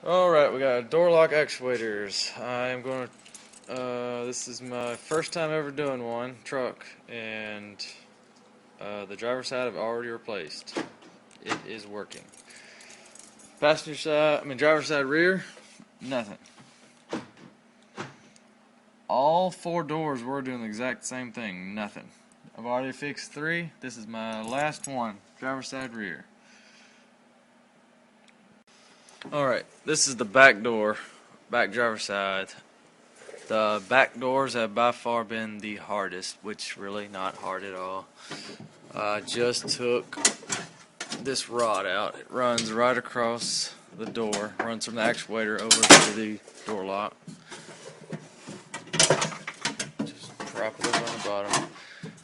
Alright, we got door lock actuators. This is my first time ever doing one, truck, and the driver's side I've already replaced. It is working. Driver's side rear, nothing. All four doors were doing the exact same thing, nothing. I've already fixed three. This is my last one, driver's side rear. Alright, this is the back door, back driver's side. The back doors have by far been the hardest, which really not hard at all. I just took this rod out. It runs right across the door, runs from the actuator over to the door lock. Just prop it up on the bottom.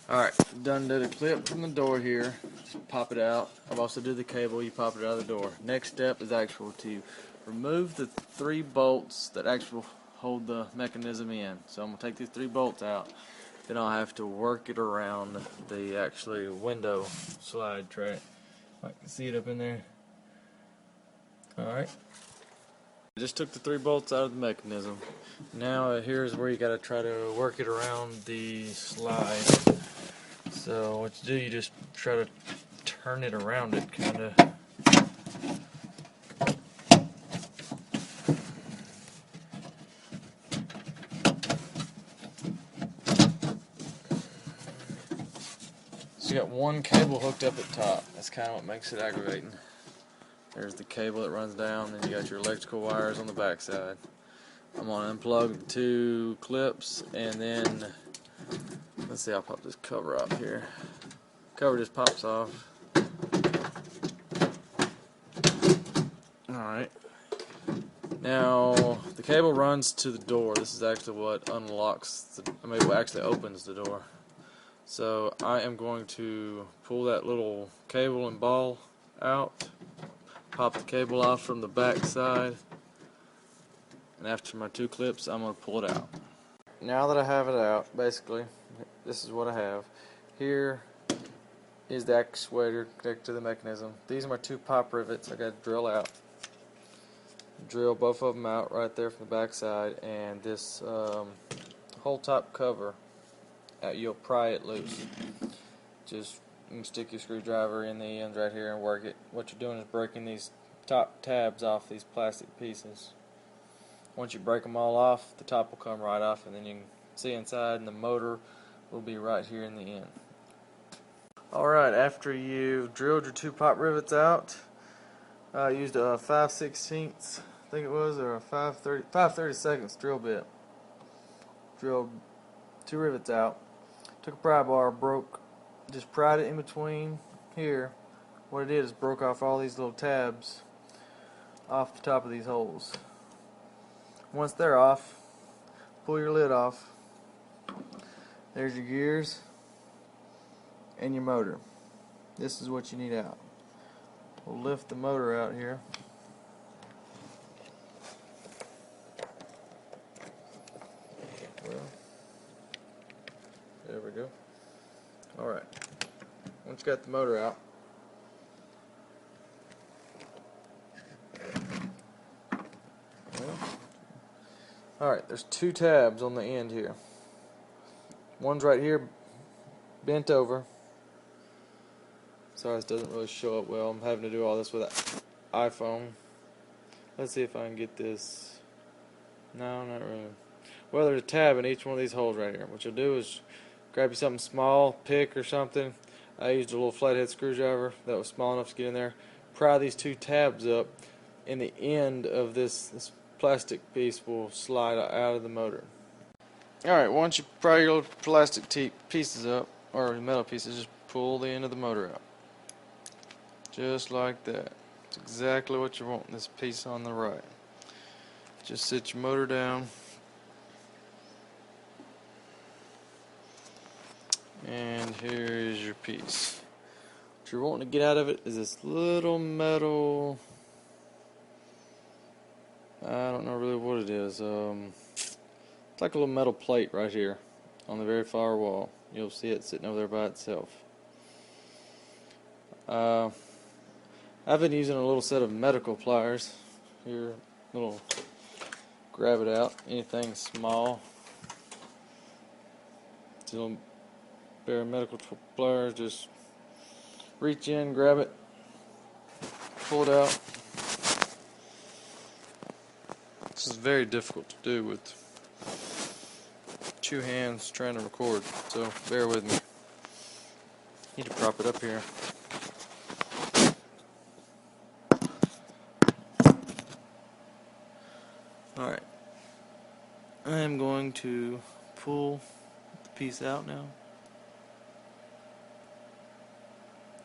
Alright, done did a clip from the door here. Just pop it out. I've also did the cable, you pop it out of the door. Next step is actual to remove the three bolts that actually hold the mechanism in. So I'm going to take these three bolts out. Then I'll have to work it around the actually window slide track. I can see it up in there. Alright. I just took the three bolts out of the mechanism. Now here's where you got to try to work it around the slide. So what you do, you just try to turn it around it, kind of. So you got one cable hooked up at top. That's kind of what makes it aggravating. There's the cable that runs down, then you got your electrical wires on the back side. I'm going to unplug the two clips, and then let's see, I'll pop this cover off here. Cover just pops off. Alright. Now the cable runs to the door. This is actually what unlocks what actually opens the door. So I am going to pull that little cable and ball out, pop the cable off from the back side, and after my two clips I'm going to pull it out. Now that I have it out, basically this is what I have. Here is the actuator connected to the mechanism. These are my two pop rivets I got to drill out. Drill both of them out right there from the back side, and this whole top cover, you'll pry it loose. Just you can stick your screwdriver in the ends right here and work it. What you're doing is breaking these top tabs off these plastic pieces. Once you break them all off, the top will come right off, and then you can see inside, and the motor will be right here in the end. Alright, after you've drilled your two pop rivets out, I used a 5/16, I think it was, or a 5/32 drill bit. Drilled two rivets out. Took a pry bar, just pried it in between here. What it did is broke off all these little tabs off the top of these holes. Once they're off, pull your lid off. There's your gears and your motor. This is what you need out. We'll lift the motor out here. Well, there we go. Alright. Once you got the motor out, alright, there's two tabs on the end here. One's right here, bent over. Sorry, this doesn't really show up well. I'm having to do all this with an iPhone. Let's see if I can get this. No, not really. Well, there's a tab in each one of these holes right here. What you'll do is grab you something small, pick or something. I used a little flathead screwdriver that was small enough to get in there. Pry these two tabs up, and the end of this plastic piece will slide out of the motor. Alright, once you pry your little plastic pieces up, or metal pieces, just pull the end of the motor out. Just like that. It's exactly what you want in this piece on the right. Just sit your motor down. And here is your piece. What you're wanting to get out of it is this little metal, I don't know really what it is. It's like a little metal plate right here on the very far wall. You'll see it sitting over there by itself. I've been using a little set of medical pliers here little grab it out. Anything small, little bare medical pliers, just reach in, grab it, pull it out. This is very difficult to do with two hands trying to record, so bear with me. Need to prop it up here. Alright, I am going to pull the piece out now.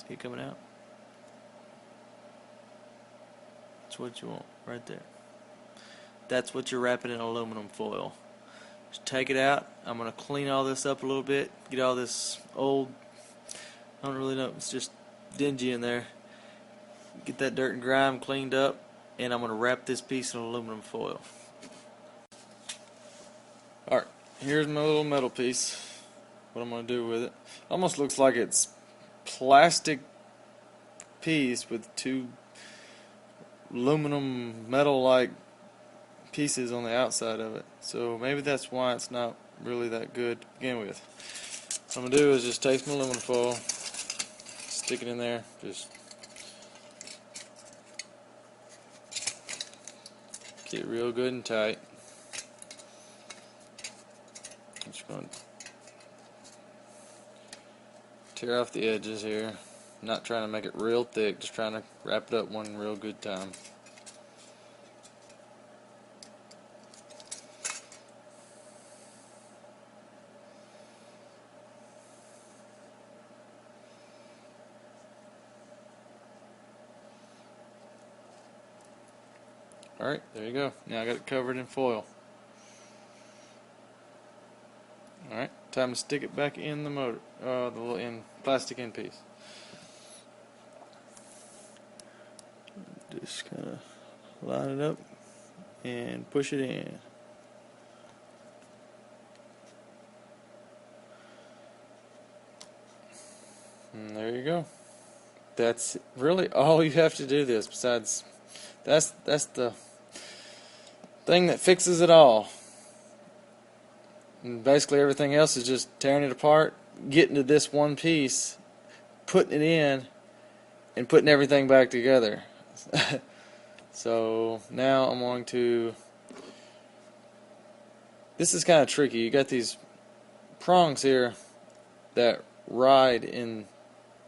See it coming out? That's what you want right there. That's what you're wrapping in aluminum foil. Just take it out. I'm going to clean all this up a little bit, get all this old, I don't really know, it's just dingy in there. Get that dirt and grime cleaned up, and I'm going to wrap this piece in aluminum foil. Alright, here's my little metal piece. What I'm going to do with it. Almost looks like it's plastic piece with two aluminum metal-like pieces on the outside of it. So maybe that's why it's not really that good to begin with. What I'm going to do is just take some aluminum foil, stick it in there, just get it real good and tight. I'm just going to tear off the edges here. I'm not trying to make it real thick, just trying to wrap it up one real good time. Alright, there you go. Now I got it covered in foil. Alright, time to stick it back in the motor, the little plastic end piece. Just kind of line it up and push it in. And there you go. That's really all you have to do this. Besides, that's the thing that fixes it all. And basically everything else is just tearing it apart, getting to this one piece, putting it in, and putting everything back together. So now I'm going to, this is kind of tricky. You got these prongs here that ride in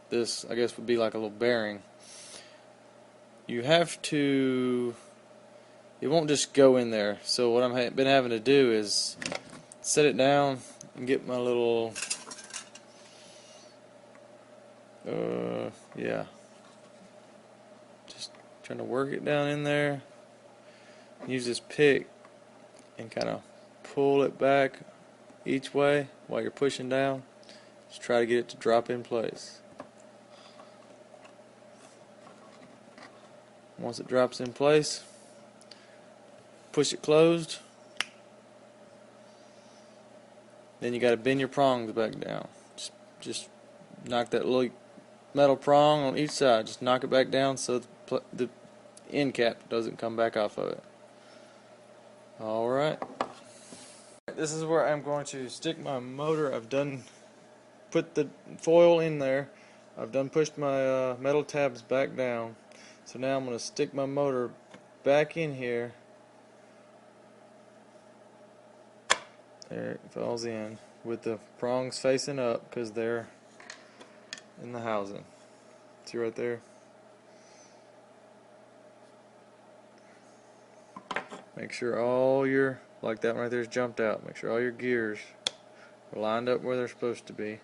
this, I guess would be like a little bearing. You have to, it won't just go in there. So what I've been having to do is set it down and get my little yeah, just trying to work it down in there. Use this pick and kind of pull it back each way while you're pushing down. Just try to get it to drop in place. Once it drops in place, push it closed. Then you got to bend your prongs back down. Just knock that little metal prong on each side. Just knock it back down so the end cap doesn't come back off of it. Alright. This is where I'm going to stick my motor. I've done put the foil in there. I've done pushed my metal tabs back down. So now I'm going to stick my motor back in here. There it falls in with the prongs facing up because they're in the housing. See right there? Make sure all your, like that one right there is jumped out. Make sure all your gears are lined up where they're supposed to be.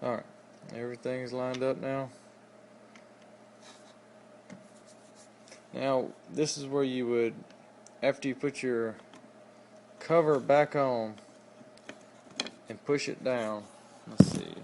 Alright, everything's lined up now. Now, this is where you would, after you put your cover back on and push it down, let's see.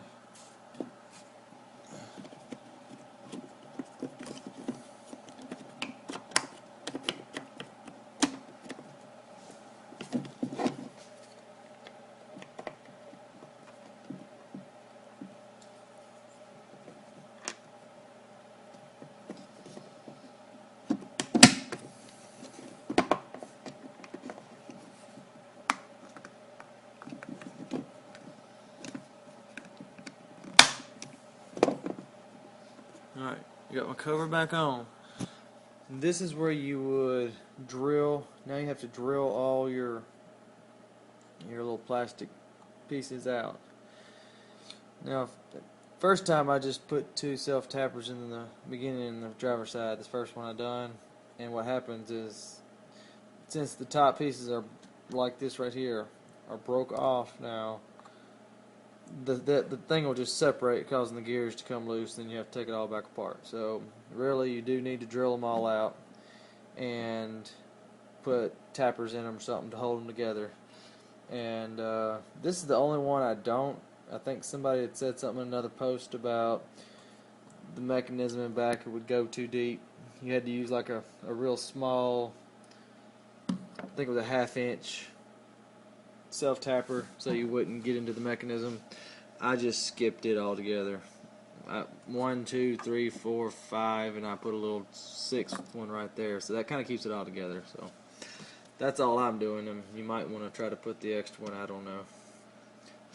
Alright, you got my cover back on. This is where you would drill. Now you have to drill all your little plastic pieces out. Now, first time I just put 2 self-tappers in the beginning and the driver's side, this first one I done, and what happens is, since the top pieces are like this right here, are broke off now, the thing will just separate, causing the gears to come loose, then you have to take it all back apart. So really you do need to drill them all out and put tappers in them or something to hold them together. And this is the only one I don't. I think somebody had said something in another post about the mechanism in back, it would go too deep. You had to use like a real small, I think it was a 1/2 inch self-tapper so you wouldn't get into the mechanism. I just skipped it altogether. 1, 2, 3, 4, 5, and I put a little 6th one right there, so that kind of keeps it all together. So that's all I'm doing, and you might want to try to put the extra one, I don't know.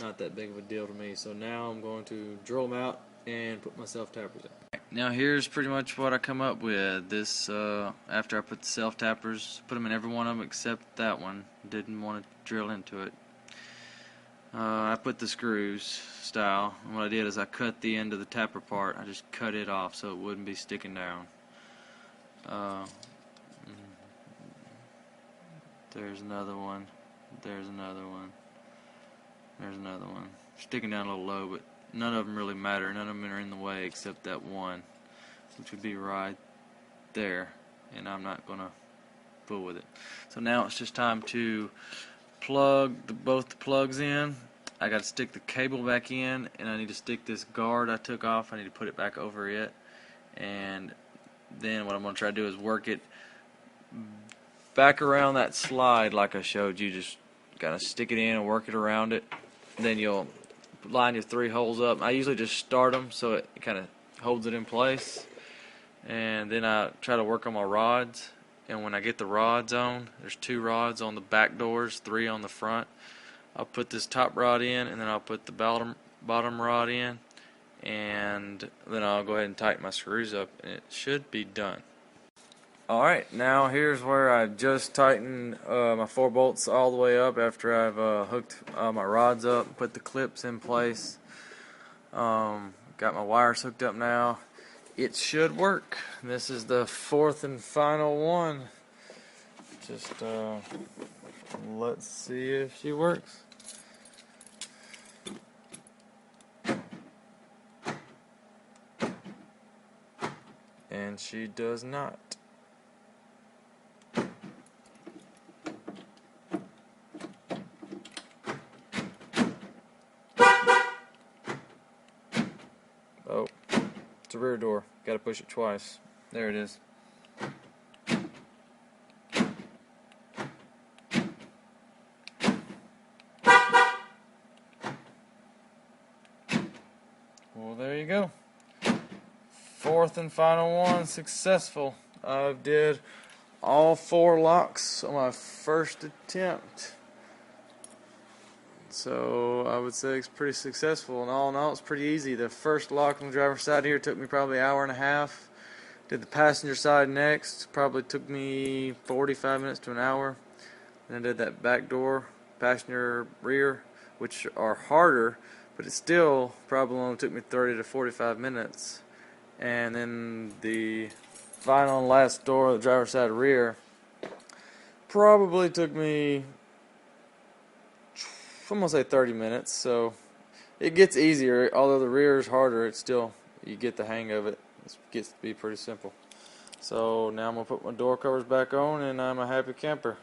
Not that big of a deal to me. So now I'm going to drill them out and put my self-tappers in. Now here's pretty much what I come up with. This after I put the self-tappers, put them in every one of them except that one. Didn't want to drill into it. I put the screws style, and what I did is I cut the end of the tapper part. I just cut it off so it wouldn't be sticking down. There's another one. There's another one. There's another one. Sticking down a little low, but none of them really matter. None of them are in the way except that one, which would be right there, and I'm not going to fool with it. So now it's just time to plug both the plugs in. I got to stick the cable back in, and I need to stick this guard I took off. I need to put it back over it, and then what I'm going to try to do is work it back around that slide like I showed you. Just got to stick it in and work it around it. Then you'll line your 3 holes up. I usually just start them so it kind of holds it in place, and then I try to work on my rods. And when I get the rods on, there's 2 rods on the back doors, 3 on the front. I'll put this top rod in, and then I'll put the bottom rod in, and then I'll go ahead and tighten my screws up, and it should be done. Alright, now here's where I just tightened my 4 bolts all the way up after I've hooked my rods up, put the clips in place. Got my wires hooked up now. It should work. This is the 4th and final one. Just let's see if she works. And she does not. Oh, it's a rear door. Got to push it twice. There it is. Well, there you go. 4th and final one, successful. I did all 4 locks on my first attempt. So I would say it's pretty successful, and all in all it's pretty easy. The first lock on the driver's side here took me probably an hour and a half. Did the passenger side next, probably took me 45 minutes to an hour. Then I did that back door, passenger rear, which are harder, but it still probably only took me 30 to 45 minutes. And then the final and last door, the driver's side rear, probably took me, I'm going to say 30 minutes. So it gets easier. Although the rear is harder, it's still, you get the hang of it. It gets to be pretty simple. So now I'm going to put my door covers back on, and I'm a happy camper.